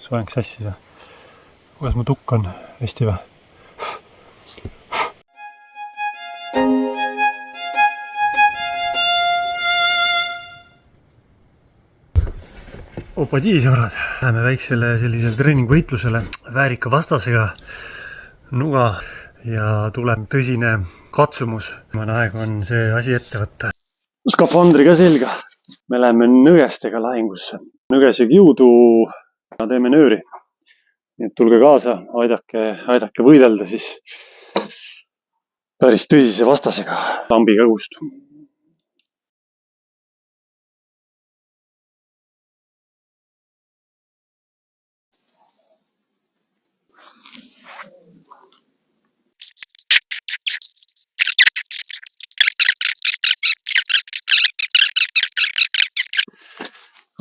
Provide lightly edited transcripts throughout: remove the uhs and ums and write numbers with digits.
soeng sassi või? Kuidas mu tukk on? Hästi või? Opadii sõbrad, läheme väiksele sellisele treeningvõitlusele väärika vastasega nuga ja tuleb tõsine katsumus. Aeg on see asi ette võtta. Skafandriga selga. Me läheme nõgestega lahingusse. Nõgesega jõudu ja teeme nööri. Nii et tulge kaasa, aidake võidelda siis päris tõsise vastasega lambiga õhust.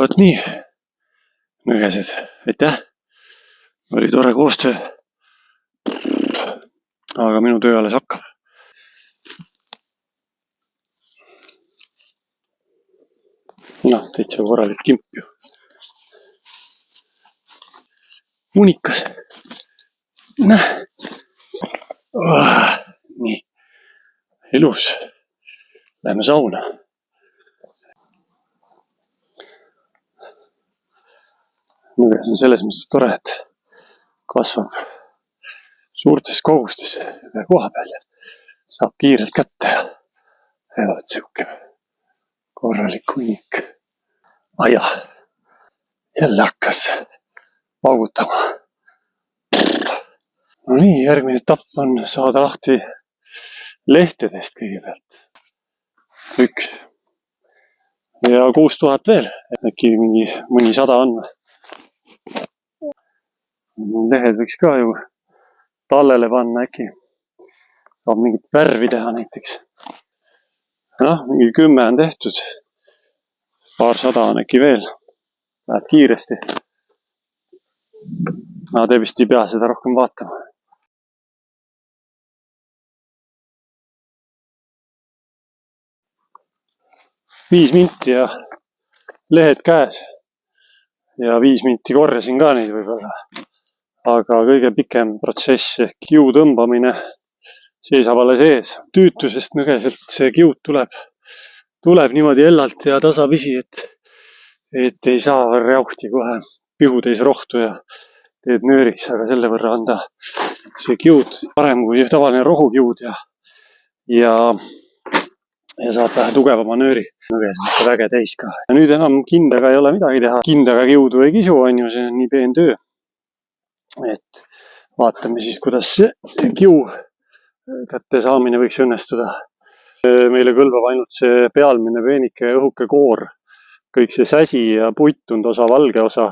Vot nii, nõgesed, aitäh, oli tore koostöö, aga minu töö alles hakkab. Noh, täitsa korralik kimp ju. Unikas. Näh. Nii, ilus. Läheme sauna. Nõges on selles mõttes tore, et kasvab suurtes kogustes ühe koha peal ja saab kiirelt kätte ja võt siuke korralik hunnik. Jah, jälle hakkas paugutama. No nii, järgmine etapp on saada lahti lehtedest kõigepealt. 1. Ja 6000 veel, äkki mõni 100 on. Lehed võiks ka ju tallele panna äkki. Saab mingit värvi teha näiteks. Noh, mingi 10 on tehtud. Paarsada on äkki veel. Läheb kiiresti. Aga te vist ei pea seda rohkem vaatama. Viis minti ja lehed käes. Ja 5 minti korjasin ka neid võib-olla. Aga kõige pikem protsess ehk kiu tõmbamine seisab alles ees. Tüütusest nõgeselt see kiut tuleb niimoodi hellalt ja tasapisi, et ei saa reauhti kohe pihutäis rohtu ja teed nööriks, aga selle võrra on ta see kiut parem kui tavaline rohukiud ja saab vähe tugevama nööri. Nõges on ikka väge täis ka. Ja nüüd enam kindaga ei ole midagi teha. Kindaga kiudu ei kisu, on ju, see on nii peen töö. Et vaatame siis, kuidas see kiu kätte saamine võiks õnnestuda. Meile kõlbab ainult see pealmine peenike õhuke koor. Kõik see säsi ja puitund osa, valge osa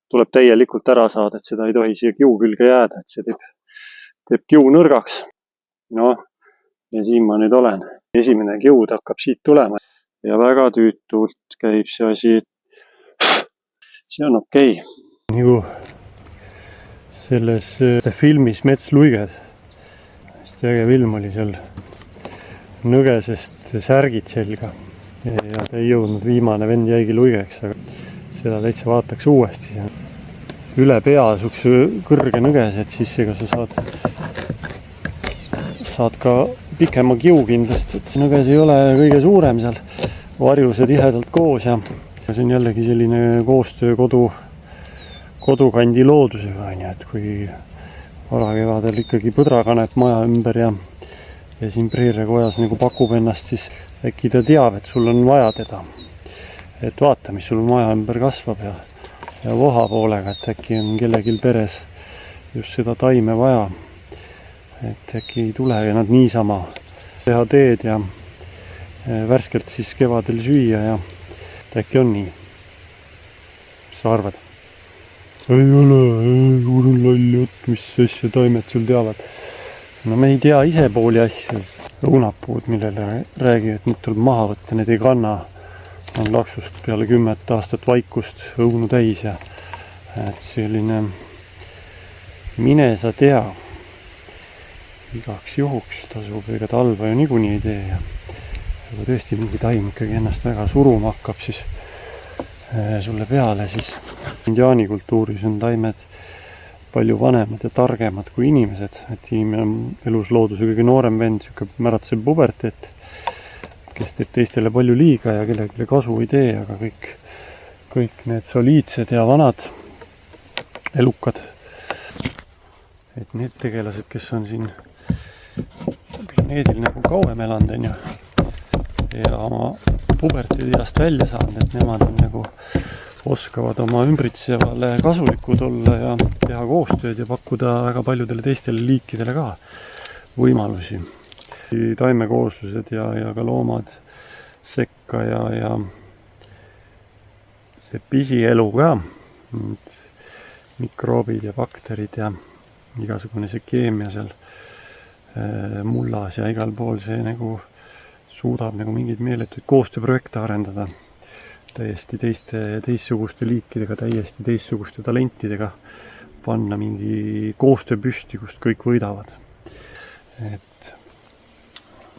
tuleb täielikult ära saada, et seda ei tohi siia kiu külge jääda, et see teeb kiu nõrgaks. No, ja siin ma nüüd olen. Esimene kiud hakkab siit tulema ja väga tüütult käib see asi. See on okei. Nagu selles filmis Metsluiged. Hästi äge film oli seal nõgesest särgid selga. Ja ta ei jõudnud, viimane vend jäigi luigeks, aga seda täitsa vaataks uuesti. Üle pea sukse kõrge nõges, et siis ega sa saad ka pikema kiu kindlasti. Et nõges ei ole kõige suurem seal. Varjuse tihedalt koos ja see on jällegi selline koostöö kodukandi loodusega, et kui varakevadel ikkagi põdra kaneb maja ümber ja siin preeriakojas nagu pakub ennast, siis äkki ta teab, et sul on vaja teda. Et vaata, mis sul maja ümber kasvab ja voha poolega, et äkki on kellelgi peres just seda taime vaja. Et äkki ei tule ja nad niisama teha teed ja värskelt siis kevadel süüa ja äkki on nii. Mis sa arvad? Ei ole, lollot, mis asja taimed sul teavad. No me ei tea ise pooli asju. Õunapuud, millele räägivad, et nüüd tuleb maha võtta, need ei kanna. On laksust peale 10 aastat vaikust õunu täis ja et selline mine sa tea. Igaks juhuks tasub, ega talva ju niikuinii ei tee. Kui tõesti mingi taim ikkagi ennast väga suruma hakkab, siis sulle peale, siis Indiaani kultuuris on taimed palju vanemad ja targemad kui inimesed, et inimene on elus looduse kõige noorem vend, siuke märatsev puberteet, kes teeb teistele palju liiga ja kellelegi kasu ei tee, aga kõik need soliidsed ja vanad elukad, et need tegelased, kes on siin planeedil nagu kauem elanud, on ju, ja oma puberteedist välja saanud, et nemad on nagu oskavad oma ümbritsevale kasulikud olla ja teha koostööd ja pakkuda väga paljudele teistele liikidele ka võimalusi. Taimekooslused ja ka loomad sekka ja see pisielu ka, mikroobid ja bakterid ja igasugune see keemia seal mullas ja igal pool see nagu suudab nagu mingeid meeletuid koostööprojekte arendada täiesti teistsuguste liikidega, täiesti teistsuguste talentidega, panna mingi koostöö püsti, kust kõik võidavad. Et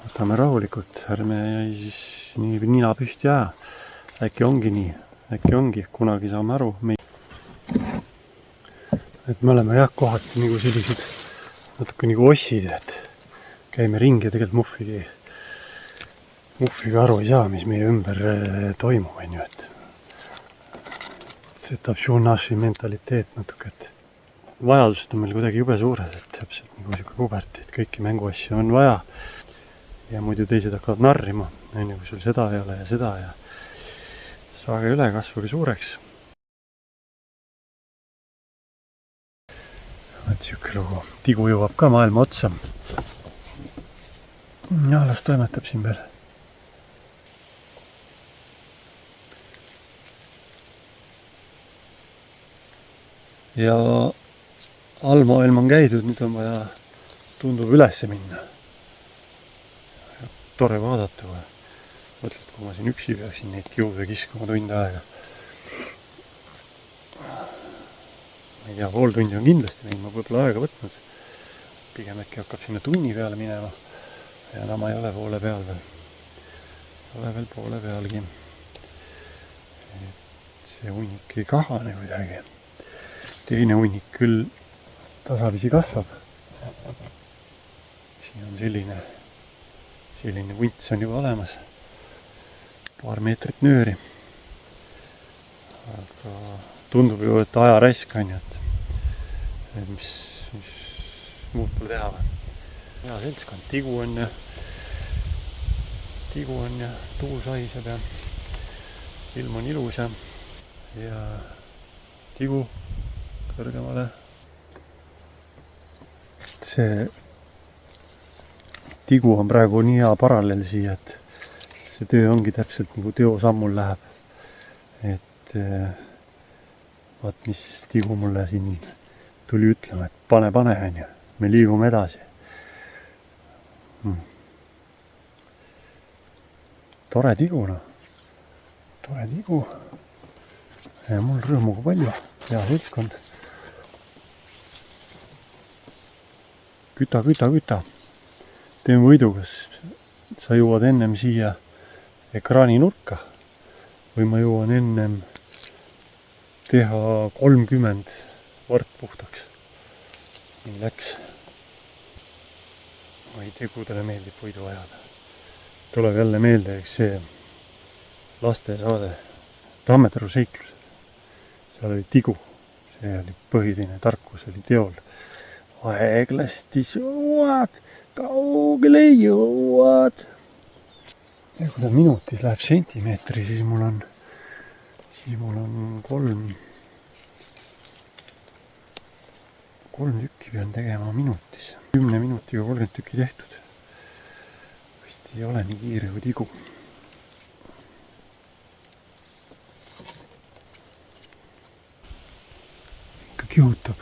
võtame rahulikult, ärme siis nii nina püsti aja. Äkki ongi nii, äkki ongi, kunagi saame aru. Et me oleme jah kohati nagu sellised natuke nagu ossid, et käime ringi ja tegelikult muffiga aru ei saa, mis meie ümber toimub, on ju, et see tavšunaši mentaliteet natuke, et vajadused on meil kuidagi jube suured, et täpselt nagu siuke puberteet, kõiki mänguasju on vaja ja muidu teised hakkavad narrima, on ju, kui sul seda ei ole ja seda ja saage üle, kasvage suureks. Et siuke lugu, tigu jõuab ka maailma otsa. Ja, las toimetab siin peal. Ja allmaailm on käidud, nüüd on vaja, tundub ülesse minna. Tore vaadata, kui mõtled, kui ma siin üksi peaksin neid kiude kiskuma tund aega. Ma ei tea, pool tundi on kindlasti neid, ma võib-olla aega võtnud. Pigem äkki hakkab sinna tunni peale minema. Ja ma ei ole poole peal veel. Ei ole veel poole pealgi. Et see hunnik ei kahane kuidagi. Teine hunnik küll tasapisi kasvab. Siin on selline vunts on juba olemas. Paar meetrit nööri. Aga tundub ju, et aja raisk on ju, et mis muud pole teha. Hea seltskond, tigu on ja tuul saiseb ja ilm on ilus ja tigu kõrgemale. See tigu on praegu nii hea paralleel siia, et see töö ongi täpselt nagu teosammul läheb. Et vaat mis tigu mulle siin tuli ütlema, et pane on ju, me liigume edasi. Tore tigu, noh. Tore tigu. Ja mul rõõmuga palju. Hea seltskond. Küta. Teen võidu, kas sa jõuad ennem siia ekraani nurka või ma jõuan ennem teha 30 vart puhtaks. Nii läks. Oi, tegudele meeldib võidu ajada. Tuleb jälle meelde, eks see lastesaade Tammetaru seiklused. Seal oli tigu. See oli põhiline tarkus, oli teol. Aeglasti suuad, kaugele jõuad. Ja kui ta minutis läheb sentimeetri, siis mul on 3 tükki pean tegema minutis. 10 minutiga 30 tükki tehtud. Vist ei ole nii kiire kui tigu. Ikka kihutab.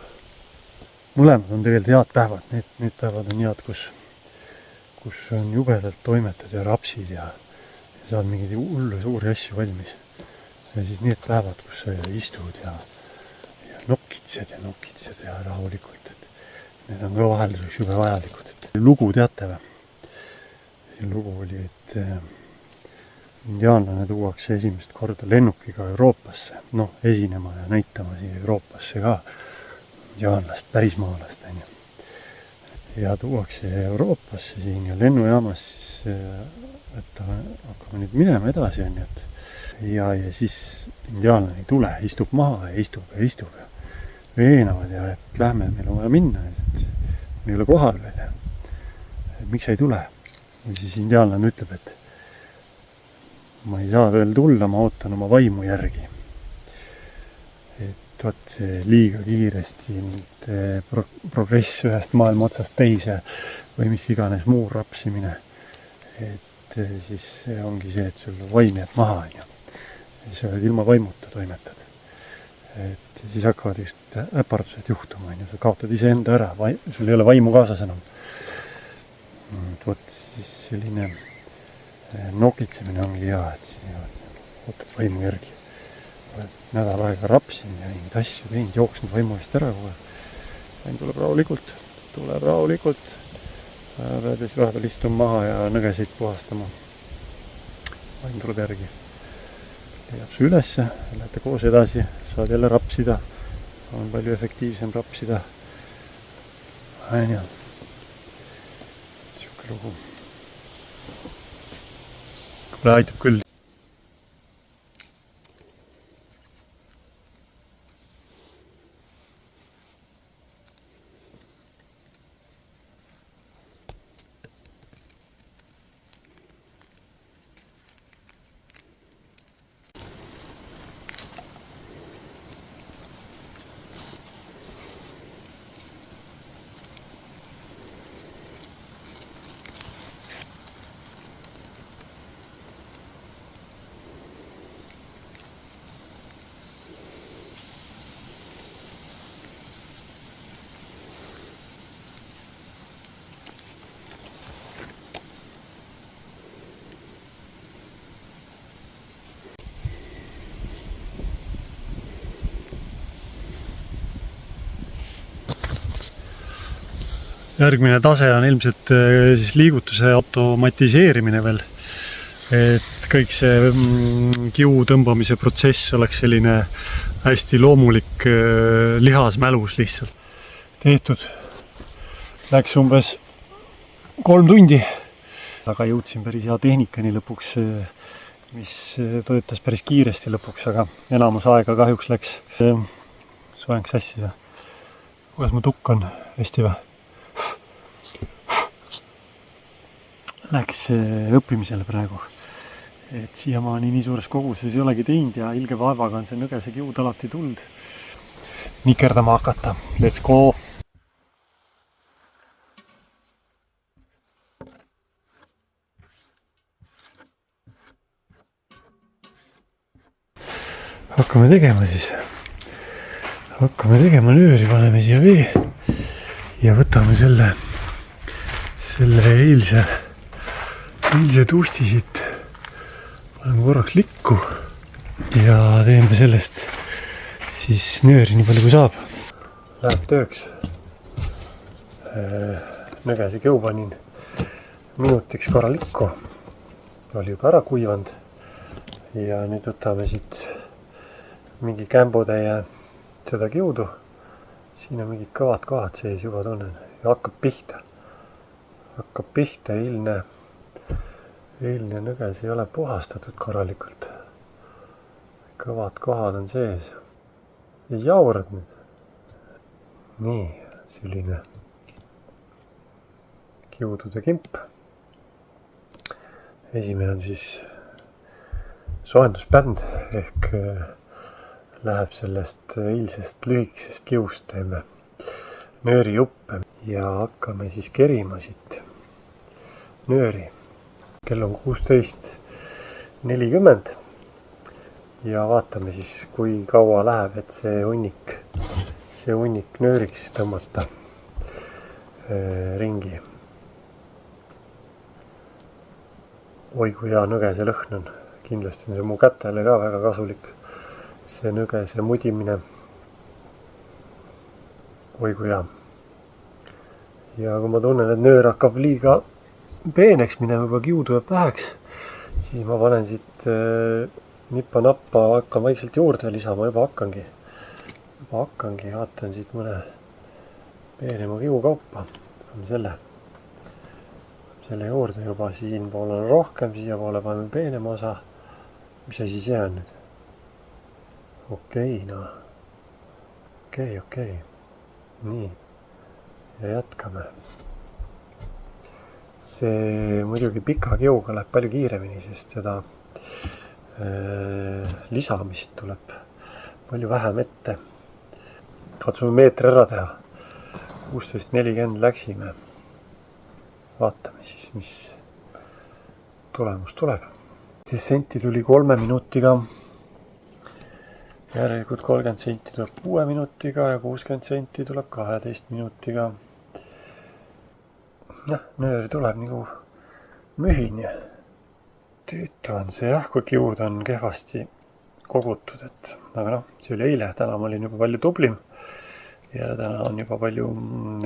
Mõlemad on tegelikult head päevad. Need päevad on head, kus on jubedalt toimetad ja rapsid ja saad mingeid hullu suuri asju valmis. Ja siis need päevad, kus sa istud ja nokitsed ja rahulikult. Need on ka vahelduseks jube vajalikud. Lugu teate või? See lugu oli, et indiaanlane tuuakse esimest korda lennukiga Euroopasse, esinema ja näitama siia Euroopasse ka indiaanlast, pärismaalast, on ju. Ja tuuakse Euroopasse siin ja lennujaamas siis, et hakkame nüüd minema edasi, on ju, et ja siis indiaanlane ei tule, istub maha ja istub ja veenavad ja et lähme, meil on vaja minna, et me ei ole kohal veel. Et miks ei tule? Ja siis indiaanlane ütleb, et ma ei saa veel tulla, ma ootan oma vaimu järgi. Et võt see liiga kiiresti progress ühest maailma otsast teise või mis iganes muu rapsimine. Et siis ongi see, et sul vaim jääb maha, on ju. Ja sa oled ilma vaimuta toimetad. Et siis hakkavad just äpardused juhtuma, on ju. Sa kaotad iseenda ära, sul ei ole vaimu kaasas enam. Võt siis selline nokitsemine ongi hea, et siin ootad vaimu järgi. Oled nädal aega rapsinud ja mingeid asju teinud, jooksnud vaimu eest ära kohe. Vaim tuleb rahulikult. Pead siis vahepeal istuma maha ja nõgesid puhastama. Vaim tuleb järgi. Leiab su ülesse, lähete koos edasi, saad jälle rapsida. On palju efektiivsem rapsida. Aina. Siuke lugu. Kuule, aitab küll. Järgmine tase on ilmselt siis liigutuse automatiseerimine veel. Et kõik see kiu tõmbamise protsess oleks selline hästi loomulik lihasmälus lihtsalt tehtud. Läks umbes 3 tundi. Aga jõudsin päris hea tehnikani lõpuks, mis töötas päris kiiresti lõpuks, aga enamus aega kahjuks läks soeng sassi. Kuidas mu tukk on? Hästi või? Läks õppimisele praegu. Et siiamaani nii suures koguses ei olegi teinud ja ilge vaevaga on see nõgese kiud alati tuld. Nikerdama hakata. Let's go! Hakkame tegema siis. Hakkame tegema nööri, paneme siia vee ja võtame selle eilse tusti siit. Paneme korraks likku ja teeme sellest siis nööri nii palju kui saab. Läheb tööks. Nõgese kiu panin minutiks korra likku. Oli juba ära kuivanud. Ja nüüd võtame siit mingi kämbutäie seda kiudu. Siin on mingid kõvad kohad sees juba tunnen. Ja hakkab pihta eilne nõges ei ole puhastatud korralikult. Kõvad kohad on sees. Ja jaurad nüüd. Nii, selline kiudude kimp. Esimene on siis soojendusbänd ehk läheb sellest eilsest lühikesest kiust, teeme nöörijuppe ja hakkame siis kerima siit nööri. Kell on 16:40 ja vaatame siis, kui kaua läheb, et see hunnik nööriks tõmmata ringi. Oi, kui hea nõgese lõhn on. Kindlasti on see mu kätele ka väga kasulik. See nõgese mudimine. Oi, kui hea. Ja kui ma tunnen, et nöör hakkab liiga peeneks minema, juba kiudu jääb väheks, siis ma panen siit nippa-nappa, hakkan vaikselt juurde lisama, juba hakkangi, vaatan siit mõne peenema kiu kaupa. Selle juurde juba, siinpool on rohkem, siia poole paneme peenema osa. Mis asi see on nüüd? Okei. Nii. Ja jätkame. See muidugi pika kiuga läheb palju kiiremini, sest seda lisamist tuleb palju vähem ette. Katsume meetri ära teha. 16.40 läksime. Vaatame siis, mis tulemus tuleb. 15 senti tuli 3 minutiga. Järelikult 30 senti tuleb 6 minutiga ja 60 senti tuleb 12 minutiga. Nööri tuleb nagu mühin ja tüütu on see kui kiud on kehvasti kogutud, aga see oli eile, täna ma olin juba palju tublim ja täna on juba palju,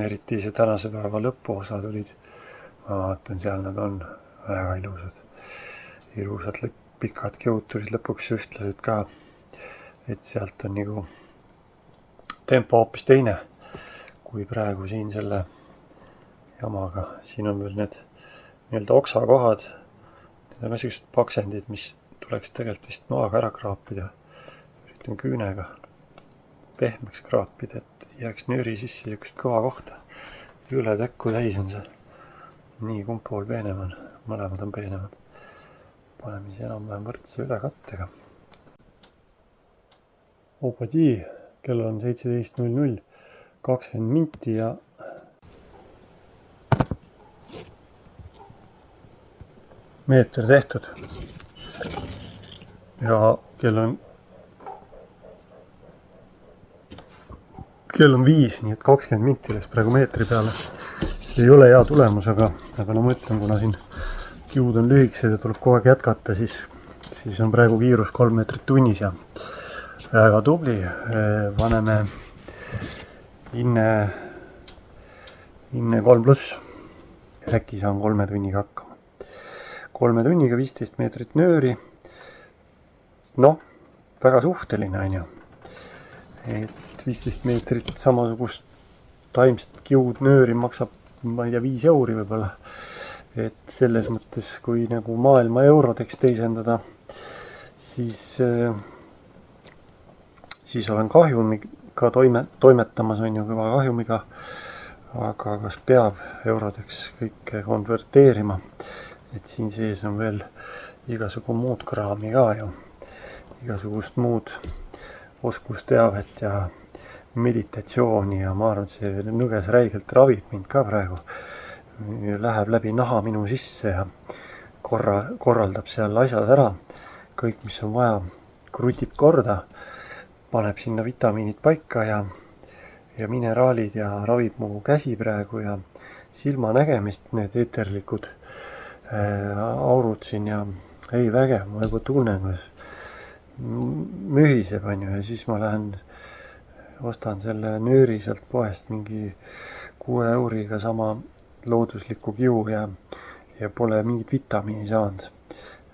eriti see tänase päeva lõpuosa tulid. Ma vaatan, seal nad on väga ilusad pikad kiud tulid lõpuks ühtlased ka, et sealt on nagu tempo hoopis teine kui praegu siin selle jamaga. Siin on veel need nii-öelda oksakohad, need on ka sellised paksendid, mis tuleks tegelikult vist maaga ära kraapida. Üritan küünega pehmeks kraapida, et jääks nööri sisse niisugust kõva kohta. Üle täkku täis on see. Nii, kumb pool peenem on, mõlemad on peenemad. Paneme siis enam-vähem võrdse ülekattega. Opadi, kell on 17.00, 20 minti ja meeter tehtud. Ja kell on 5, nii et 20 minti läks praegu meetri peale. See ei ole hea tulemus, aga ma ütlen, kuna siin kiud on lühikesed ja tuleb kogu aeg jätkata, siis on praegu kiirus 3 meetrit tunnis ja väga tubli. Paneme inne 3+. Äkki saan 3 tunniga hakkama. 3 tunniga 15 meetrit nööri. Väga suhteline on ju. Et 15 meetrit samasugust taimset kiud nööri maksab, ma ei tea, 5 euri võib-olla. Et selles mõttes, kui nagu maailma eurodeks teisendada, siis olen kahjumiga toimetamas, on ju, kõva kahjumiga, aga kas peab eurodeks kõike konverteerima, et siin sees on veel igasugu muud kraami ka ju, igasugust muud oskusteavet ja meditatsiooni ja ma arvan, et see nõges räigelt ravib mind ka praegu. Läheb läbi naha minu sisse ja korraldab seal asjad ära. Kõik, mis on vaja, krutib korda, paneb sinna vitamiinid paika ja mineraalid ja ravib mu käsi praegu ja silmanägemist, need eeterlikud aurud siin ja ei vägev, ma juba tunnen, kuidas mühiseb on ju ja siis ma lähen ostan selle nööri sealt poest mingi 6 euriga sama looduslikku kiu ja pole mingit vitamiini saanud.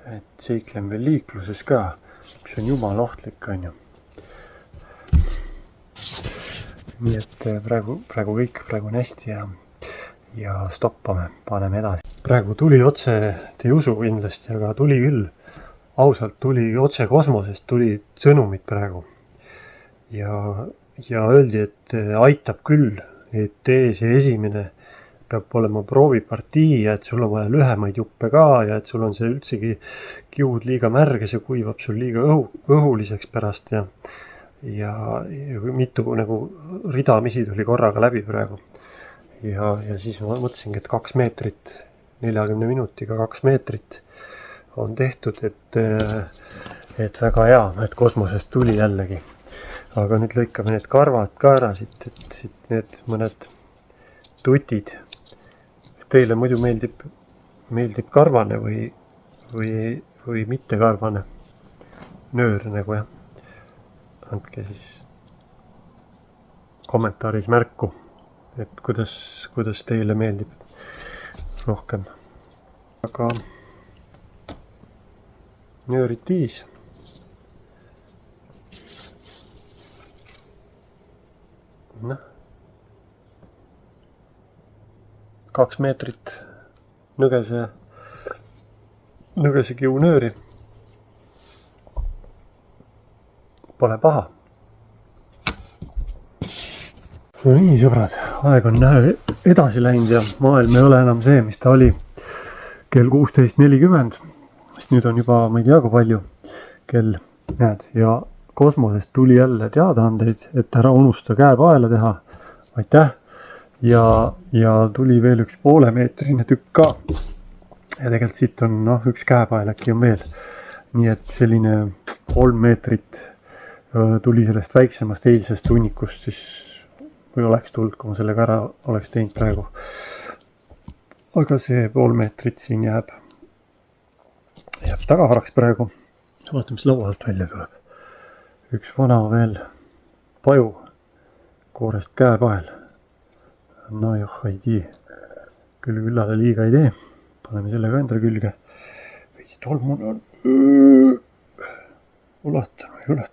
Et seiklen veel liikluses ka, mis on jumala ohtlik, on ju. Nii et praegu on hästi ja stoppame, paneme edasi. Praegu tuli otse, te ei usu kindlasti, aga tuli küll. Ausalt tuli otse kosmosest, tuli sõnumid praegu. Ja öeldi, et aitab küll, et tee see esimene peab olema proovipartii ja et sul on vaja lühemaid juppe ka ja et sul on see üldsegi kiud liiga märg ja see kuivab sul liiga õhuliseks pärast ja mitu nagu ridamisi tuli korraga läbi praegu. Ja siis ma mõtlesingi, et 2 meetrit, 40 minutiga 2 meetrit on tehtud, et väga hea, et kosmosest tuli jällegi. Aga nüüd lõikame need karvad ka ära siit need mõned tutid. Teile muidu meeldib karvane või mitte karvane nöör nagu jah. Andke siis kommentaaris märku, et kuidas teile meeldib rohkem. Aga nöörid tiis. Noh. 2 meetrit nõgese kiunööri. Pole paha. No nii, sõbrad, aeg on edasi läinud ja maailm ei ole enam see, mis ta oli kell 16.40. Sest nüüd on juba, ma ei tea kui palju kell, näed, ja kosmosest tuli jälle teadaandeid, et ära unusta käepaela teha. Aitäh! Ja tuli veel üks 0,5 meetrine tükk ka. Ja tegelikult siit on üks käepael äkki on veel. Nii et selline 3 meetrit tuli sellest väiksemast eilsest hunnikust siis või oleks tulnud, kui ma sellega ära oleks teinud praegu. Aga see 0,5 meetrit siin jääb tagavaraks praegu. Vaata, mis laua alt välja tuleb. Üks vana veel paju koorest käepael. No joh, ei tii. Küll küllale liiga ei tee. Paneme selle ka endale külge. Veits tolmune on. Ulatame.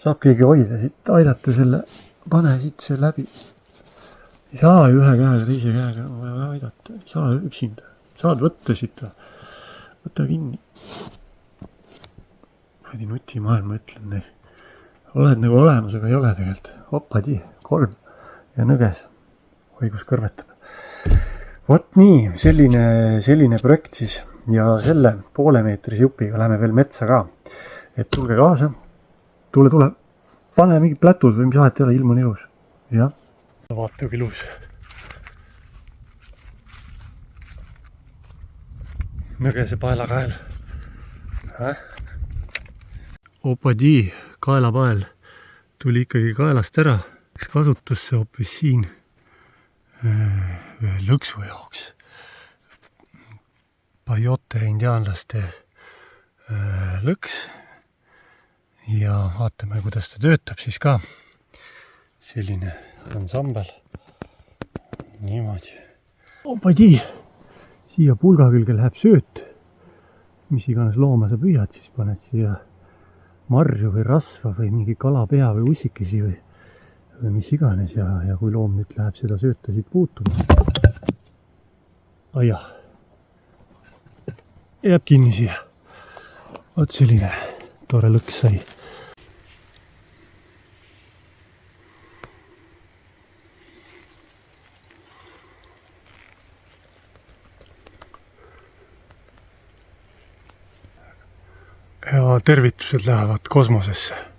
Saab keegi hoida siit, aidata selle. Pane siit see läbi. Ei saa ühe käega, teise käega. Vaja aidata. Ei saa üksinda. Saad võtta siit. Võta kinni. Võidi nutimaailma ütlen. Oled nagu olemas, aga ei ole tegelikult. Hoppadi, 3. Ja nõges, õigus kõrvetab. Vot nii, selline projekt siis. Ja selle 0,5 meetrise jupiga läheme veel metsa ka. Et tulge kaasa. Tule. Pane mingi plätud või mis vahet ei ole, ilm on ilus. Jah. Vaata kui ilus. Nõgese paelakael. Opadi, kaelapael. Tuli ikkagi kaelast ära. Kasutusse hoopis siin lõksu jaoks. Pajote indiaanlaste lõks. Ja vaatame, kuidas ta töötab siis ka. Selline ansambel. Niimoodi. Opadi! Siia pulga külge läheb sööt. Mis iganes looma sa püüad, siis paned siia marju või rasva või mingi kalapea või ussikesi või mis iganes ja kui loom nüüd läheb seda sööta siit puutuma. Aiah. Jääb kinni siia. Vot selline tore lõks sai. Ja tervitused lähevad kosmosesse.